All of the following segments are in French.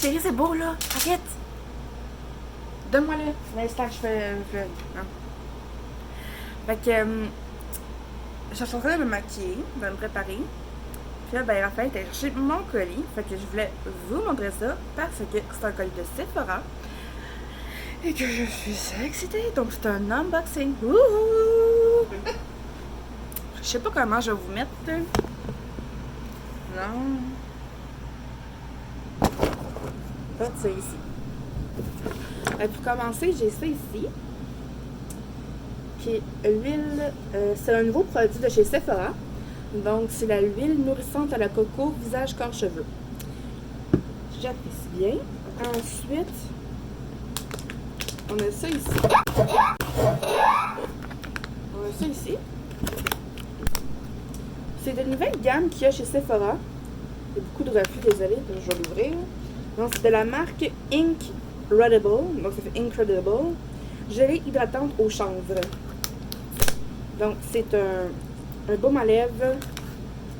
Sérieux, c'est beau, là. Arrête. Donne-moi-le. L'instant que je fais... Non. Fait que... je suis en train de me maquiller, de me préparer. Puis là, ben, Raphaël était chercher mon colis. Fait que je voulais vous montrer ça parce que c'est un colis de Sephora. Et que je suis excitée. Donc, c'est un unboxing. Wouhou! Je sais pas comment je vais vous mettre. Non. Pas ça ici. Pour commencer, j'ai ça ici. Qui est l'huile. C'est un nouveau produit de chez Sephora. Donc, c'est la huile nourrissante à la coco, visage, corps, cheveux. J'apprécie bien. Ensuite, on a ça ici. On a ça ici. C'est de nouvelles gammes qu'il y a chez Sephora. Il y a beaucoup de reflux, désolé, je vais l'ouvrir. Donc, c'est de la marque Incredible. Donc, ça fait Incredible. Gelée hydratante au chanvre. Donc, c'est un baume à lèvres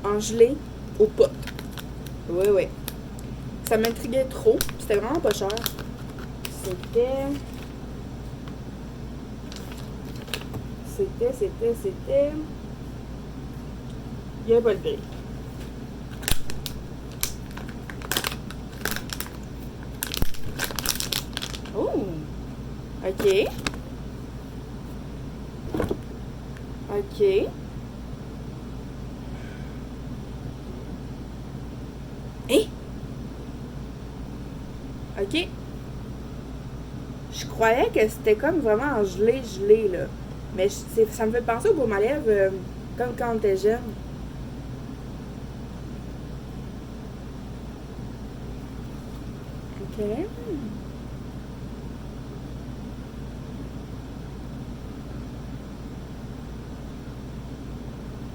en gelée au pot. Oui, oui. Ça m'intriguait trop. C'était vraiment pas cher. C'était... Il n'y a pas le prix. Oh! OK. OK. Hein? OK. Je croyais que c'était comme vraiment en gelé, là. Mais ça me fait penser au baume à lèvres comme quand on était jeune. OK.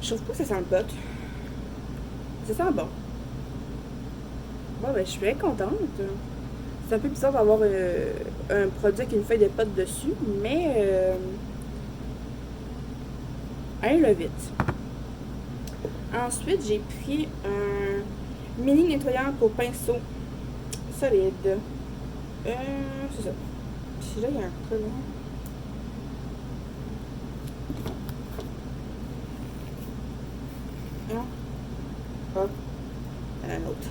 Je trouve pas que ça sent le pot. Ça sent bon. Bon, ben, je suis bien contente. C'est un peu bizarre d'avoir un produit avec une feuille de pote dessus, mais allez le vite. Ensuite, j'ai pris un mini nettoyant pour pinceau solide. C'est ça. Puis là, il y a un collant. Non. Hop. Un autre.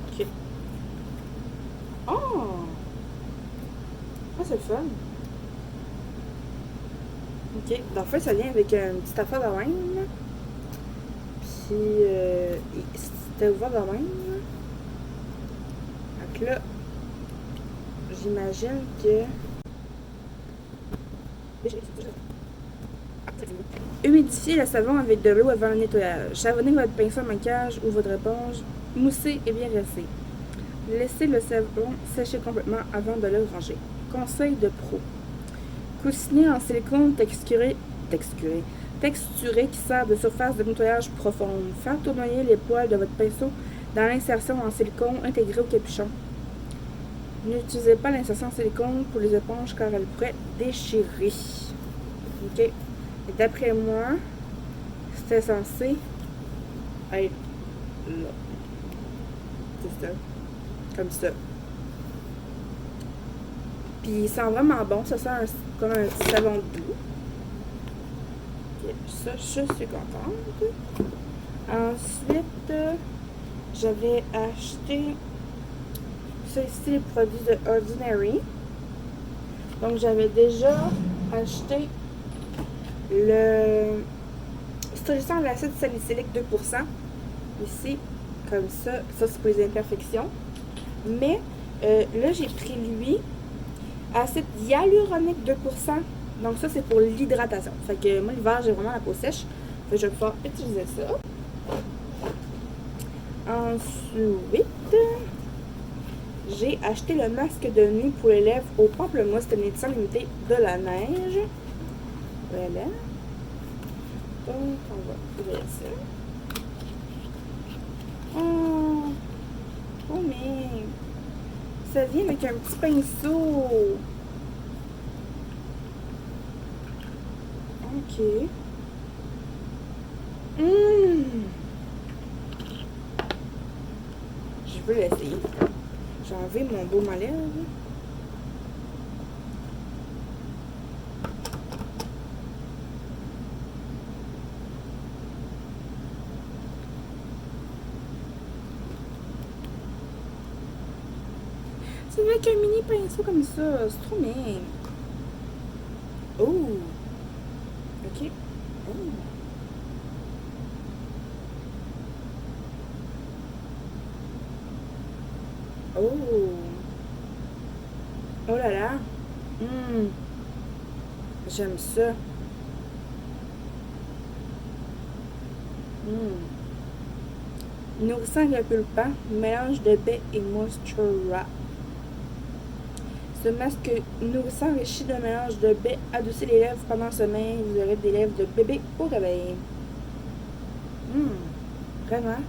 OK. Oh! Ah, c'est le fun. OK. Dans le fond, ça vient avec une petite affaire de même. Puis, c'était ouvert de même. Donc là, j'imagine que... Humidifiez le savon avec de l'eau avant le nettoyage. Savonnez votre pinceau à maquillage ou votre éponge moussée et bien rincée. Laissez le savon sécher complètement avant de le ranger. Conseil de pro. Coussinet en silicone texturé qui sert de surface de nettoyage profonde. Faire tournoyer les poils de votre pinceau dans l'insertion en silicone intégrée au capuchon. N'utilisez pas l'insertion en silicone pour les éponges car elle pourrait déchirer. OK. Et d'après moi, c'était censé être là. C'est ça. Comme ça. Puis il sent vraiment bon. Ça sent comme un petit savon doux. Okay, ça, je suis contente. Ensuite, j'avais acheté ça ici, les produits de Ordinary. Donc, j'avais déjà acheté le strictement à l'acide salicylique 2%. Ici, comme ça. Ça, c'est pour les imperfections. Mais là, j'ai pris lui. Acide hyaluronique 2%. Donc, ça, c'est pour l'hydratation. Fait que moi, l'hiver, j'ai vraiment la peau sèche. Fait que je vais pouvoir utiliser ça. Ensuite, j'ai acheté le masque de nuit pour les lèvres au pamplemousse. C'est une édition limitée de la neige. Voilà. Donc, on va ouvrir ça. Oh! Oh, mais... ça vient avec un petit pinceau. OK. Je veux l'essayer. J'ai enlevé mon baume à lèvres. C'est avec un mini pinceau comme ça. C'est trop bien. Oh! Ok. Oh! Oh! Oh là là! J'aime ça. Nourrissant et repulpant, mélange de baie et moistura. Ce masque nourrissant enrichi d'un mélange de baie adoucit les lèvres pendant le sommeil. Vous aurez des lèvres de bébé au réveil. Vraiment.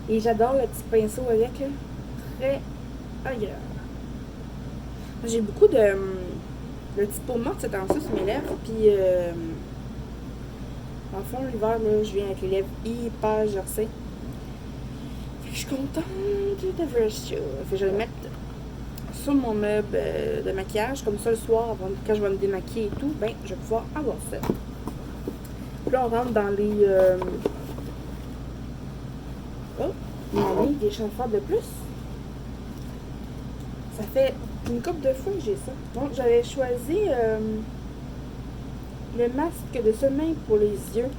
Et j'adore le petit pinceau avec. Très agréable. J'ai beaucoup de petite peau morte ces temps-ci sur mes lèvres. Puis, en fond, l'hiver, là, je viens avec les lèvres hyper gercées. Fait que je suis contente de faire ça. Fait que je vais le mettre sur mon meuble de maquillage. Comme ça, le soir, quand je vais me démaquiller et tout, ben, je vais pouvoir avoir ça. Puis là, on rentre dans les... Oh, il y en a des chanfeurs de plus. Ça fait une couple de fois que j'ai ça. Bon, j'avais choisi le masque de sommeil pour les yeux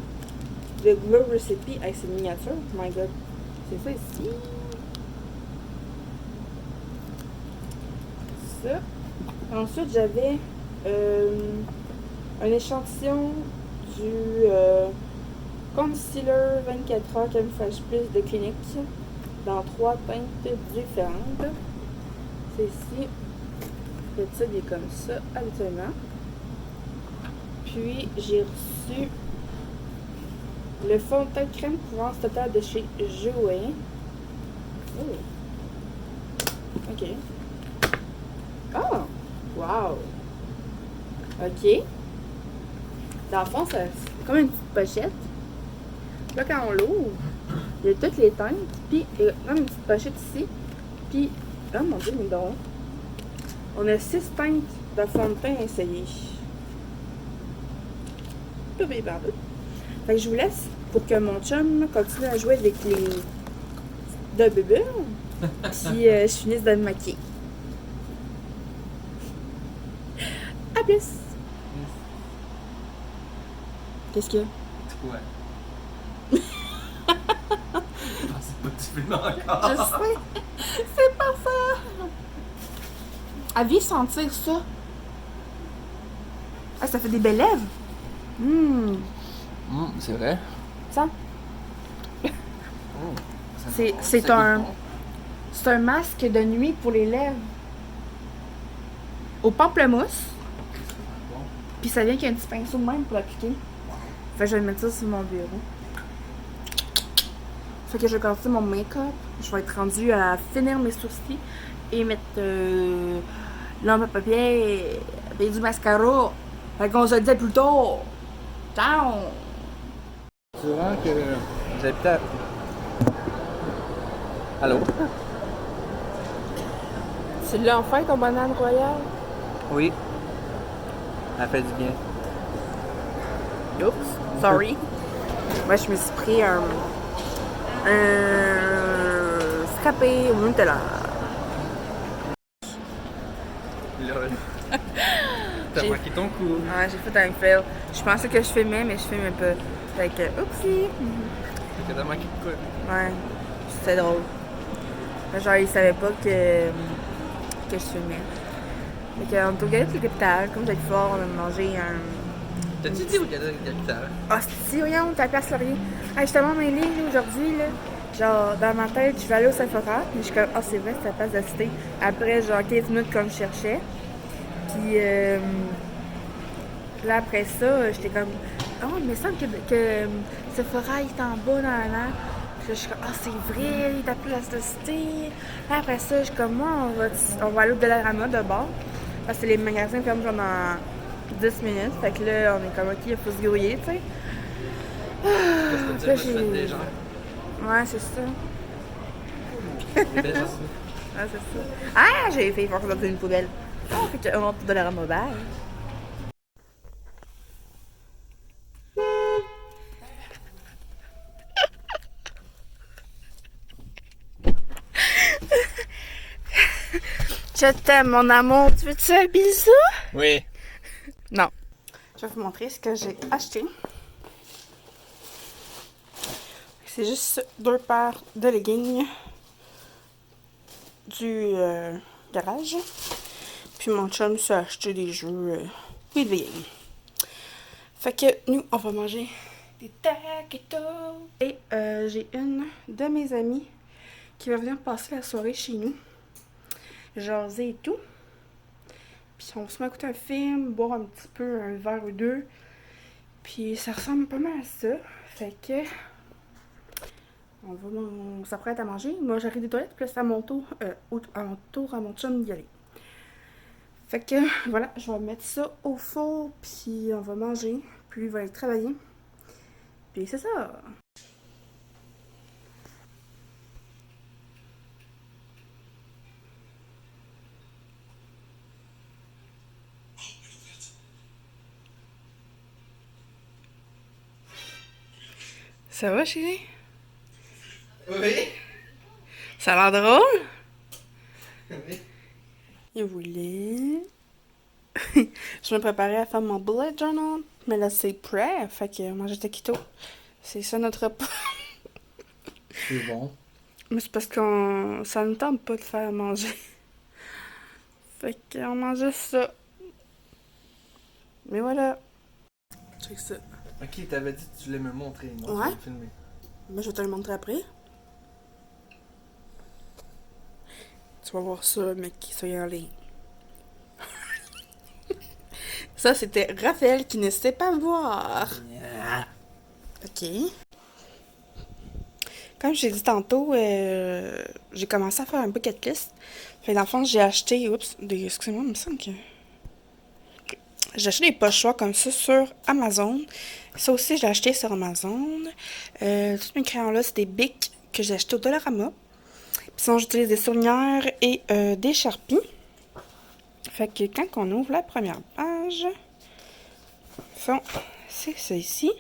de Glow Recipe avec ses miniatures. Oh my god. C'est ça ici. Ça. Ensuite, j'avais un échantillon du Concealer 24 heures Camouflage Plus de Clinique dans 3 teintes différentes. C'est ici. Le tube est comme ça habituellement. Puis j'ai reçu le fond de teint crème couverte totale de chez Jouet. Oh. Ok. Oh! Wow! Ok. Dans le fond, c'est comme une petite pochette. Là, quand on l'ouvre, il y a toutes les teintes. Puis, il y a comme une petite pochette ici. Puis, oh mon dieu, mais drôle. On a 6 teintes de fond de teint à essayer. Tout bien barbeux. Fait que je vous laisse pour que mon chum continue à jouer avec les de bébé. Puis je finisse de me maquiller. À plus! Qu'est-ce qu'il y a? Ouais. Je pensais pas que tu filmes encore. Je sais! C'est pas ça! Avis sentir ça? Ah, ça fait des belles lèvres! C'est vrai. Ça? Oh, C'est un masque de nuit pour les lèvres. Au pamplemousse. Puis ça vient avec un petit pinceau de même pour l'appliquer. Fait que je vais mettre ça sur mon bureau. Fait que je vais commencer mon make-up. Je vais être rendue à finir mes sourcils et mettre l'ombre à papier et du mascara. Fait qu'on se le dit plus tôt. Ciao! Durant que j'habitais à... Allô? Tu l'as enfin ton banane royale? Oui. Elle fait du bien. Oups, sorry. Moi, je me suis pris un frappé au Nutella. Lol. T'as manqué ton coup. Ouais, j'ai fait un fail. Je pensais que je filmais, mais je filmais pas. Fait que, oupsie! Fait que t'as manqué de quoi? Ouais, c'était drôle. Genre, ils savaient pas que je filmais. Fait qu'on est au Galerie de la Capitale, comme vous êtes fort, on a mangé un... T'as-tu dit au Galerie de la Capitale? Ah, si, voyons, t'as la place Laurier. Ah, justement, mes livres aujourd'hui, là, genre, dans ma tête, je vais aller au Sephora, mais je suis comme, ah, c'est vrai, c'est la place de la cité. Après, genre, 15 minutes comme je cherchais. Puis, là, après ça, j'étais comme, oh, mais il me semble que Sephora, il est en bas dans l'air. Puis là, je suis comme, ah, c'est vrai, il est à la place de la cité. Là, après ça, je suis comme, moi, on va aller au Dollarama de bord. Parce que les magasins ferment genre dans 10 minutes. Fait que là, on est comme, ok, il faut se grouiller, tu sais. Parce que tu sais, des gens. Ouais, c'est ça. Les belles choses. Ah, c'est ça. Ah, j'ai fait voir ça dans une poubelle. Oh, fait qu'on rentre dans la mobile. Je t'aime, mon amour. Tu veux-tu un bisou? Oui. Non. Je vais vous montrer ce que j'ai acheté. C'est juste 2 paires de leggings du garage. Puis mon chum s'est acheté des jeux Video Game. Fait que nous, on va manger des taquitos. Et j'ai une de mes amies qui va venir passer la soirée chez nous. Jaser et tout. Puis on va se mettre à écouter un film, boire un petit peu, un verre ou deux. Puis ça ressemble pas mal à ça. Fait que on s'apprête à manger. Moi j'arrive des toilettes, puis là c'est à mon tour, à mon chum d'y aller. Fait que voilà, je vais mettre ça au four, puis on va manger, puis il va aller travailler. Puis c'est ça. Ça va, chérie? Oui. Ça a l'air drôle? Oui. Il voulait. Je me préparais à faire mon bullet journal, mais là c'est prêt, fait que manger taquito. C'est ça notre repas. C'est bon. Mais c'est parce qu'on ça ne tente pas de faire manger. Fait qu'on mange juste ça. Mais voilà. Check ça. Ok, t'avais dit que tu voulais me montrer, non? Ouais. Tu vas me filmer. Ben, je vais te le montrer après. Tu vas voir ça, mec, qui soit en ligne. Ça, c'était Raphaël qui ne sait pas voir. Yeah. Ok. Comme j'ai dit tantôt, j'ai commencé à faire un bucket list. Fait dans le fond, j'ai acheté, excusez-moi, il me semble que... J'ai acheté des pochoirs comme ça sur Amazon. Ça aussi, j'ai acheté sur Amazon. Tous mes crayons-là, c'est des bics que j'ai achetés au Dollarama. Puis sinon, j'utilise des sournières et des Sharpies. Fait que quand on ouvre la première page, c'est ça ici.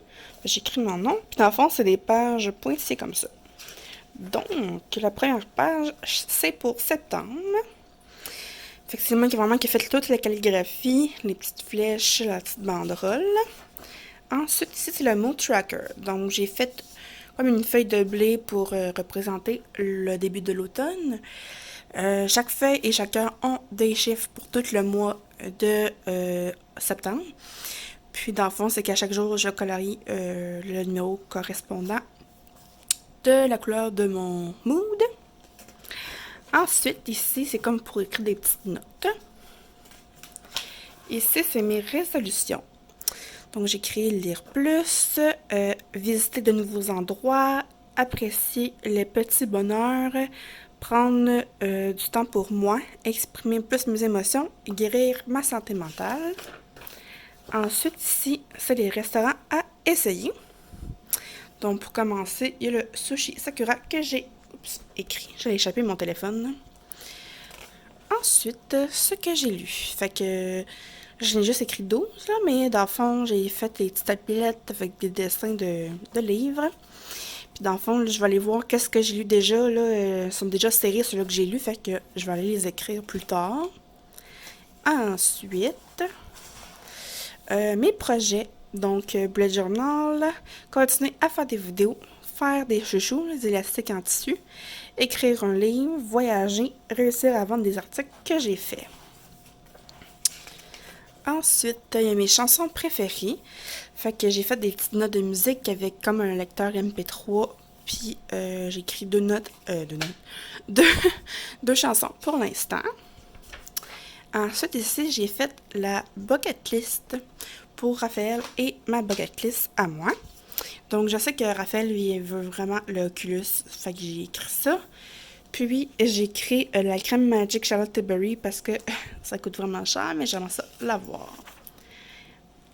J'écris mon nom. Puis dans le fond, c'est des pages pointillées comme ça. Donc, la première page, c'est pour septembre. Fait que c'est moi qui ai fait toute la calligraphie, les petites flèches, la petite banderole. Ensuite, ici, c'est le mot tracker. Donc, j'ai fait comme une feuille de blé pour représenter le début de l'automne. Chaque feuille et chaque heure ont des chiffres pour tout le mois de septembre. Puis, dans le fond, c'est qu'à chaque jour, je colorie le numéro correspondant de la couleur de mon mood. Ensuite, ici, c'est comme pour écrire des petites notes. Ici, c'est mes résolutions. Donc, j'écris lire plus, visiter de nouveaux endroits, apprécier les petits bonheurs, prendre du temps pour moi, exprimer plus mes émotions, guérir ma santé mentale. Ensuite, ici, c'est les restaurants à essayer. Donc, pour commencer, il y a le sushi Sakura que j'ai écrit. J'ai échappé mon téléphone. Ensuite, ce que j'ai lu. Fait que je n'ai juste écrit 12, là, mais dans le fond, j'ai fait des petites tapilettes avec des dessins de livres. Puis dans le fond, là, je vais aller voir qu'est-ce que j'ai lu déjà. Là, ils sont déjà serrés, ceux-là que j'ai lus, fait que je vais aller les écrire plus tard. Ensuite, mes projets. Donc, bullet journal, continuer à faire des vidéos, faire des chouchous, des élastiques en tissu, écrire un livre, voyager, réussir à vendre des articles que j'ai faits. Ensuite, il y a mes chansons préférées. Fait que j'ai fait des petites notes de musique avec comme un lecteur MP3. Puis j'ai écrit deux chansons pour l'instant. Ensuite, ici, j'ai fait la bucket list pour Raphaël et ma bucket list à moi. Donc, je sais que Raphaël, lui, il veut vraiment le Oculus. Fait que j'ai écrit ça. Puis, j'ai écrit la crème Magic Charlotte Tilbury parce que ça coûte vraiment cher, mais j'aimerais ça l'avoir.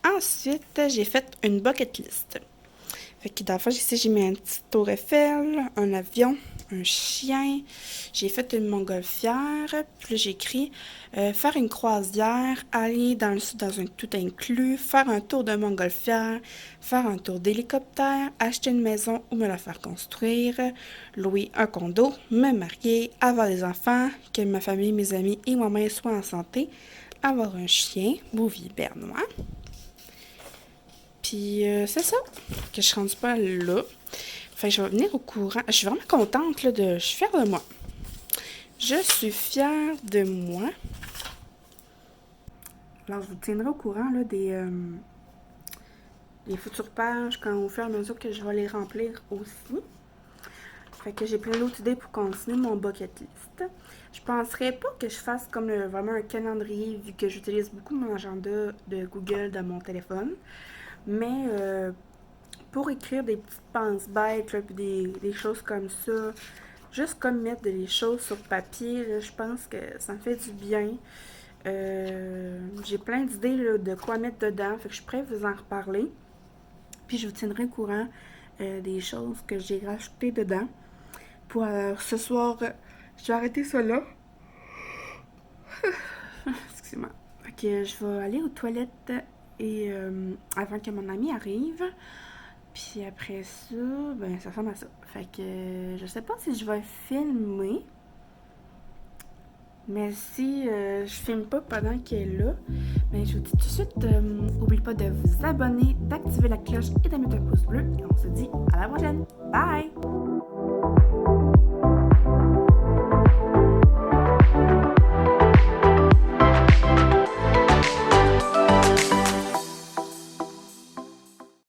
Ensuite, j'ai fait une bucket list. Fait que dans le fond, ici, j'ai mis un petit tour Eiffel, un avion, un chien. J'ai fait une montgolfière. Puis là, j'ai écrit faire une croisière, aller dans le sud dans un tout inclus, faire un tour de montgolfière, faire un tour d'hélicoptère, acheter une maison ou me la faire construire, louer un condo, me marier, avoir des enfants, que ma famille, mes amis et moi-même soient en santé, avoir un chien, Bouvier bernois. Puis c'est ça, que je suis rendue pas là. Fait que je vais venir au courant. Je suis vraiment contente, là, je suis fière de moi. Je suis fière de moi. Alors, je vous tiendrai au courant, là, des futures pages au fur et à mesure que je vais les remplir aussi. Fait que j'ai plein d'autres idées pour continuer mon bucket list. Je penserais pas que je fasse comme vraiment un calendrier, vu que j'utilise beaucoup mon agenda de Google dans mon téléphone. Mais pour écrire des petites penses bêtes, là, puis des choses comme ça, juste comme mettre des choses sur papier, là, je pense que ça me fait du bien. J'ai plein d'idées là, de quoi mettre dedans, fait que je suis prête à vous en reparler. Puis je vous tiendrai au courant des choses que j'ai rajoutées dedans. Pour ce soir, je vais arrêter ça là. Excusez-moi. Fait que je vais aller aux toilettes et avant que mon ami arrive. Puis après ça, ben ça ressemble à ça. Fait que je sais pas si je vais filmer. Mais si je filme pas pendant qu'elle est là, ben je vous dis tout de suite, n'oubliez pas de vous abonner, d'activer la cloche et de mettre un pouce bleu. Et on se dit à la prochaine. Bye!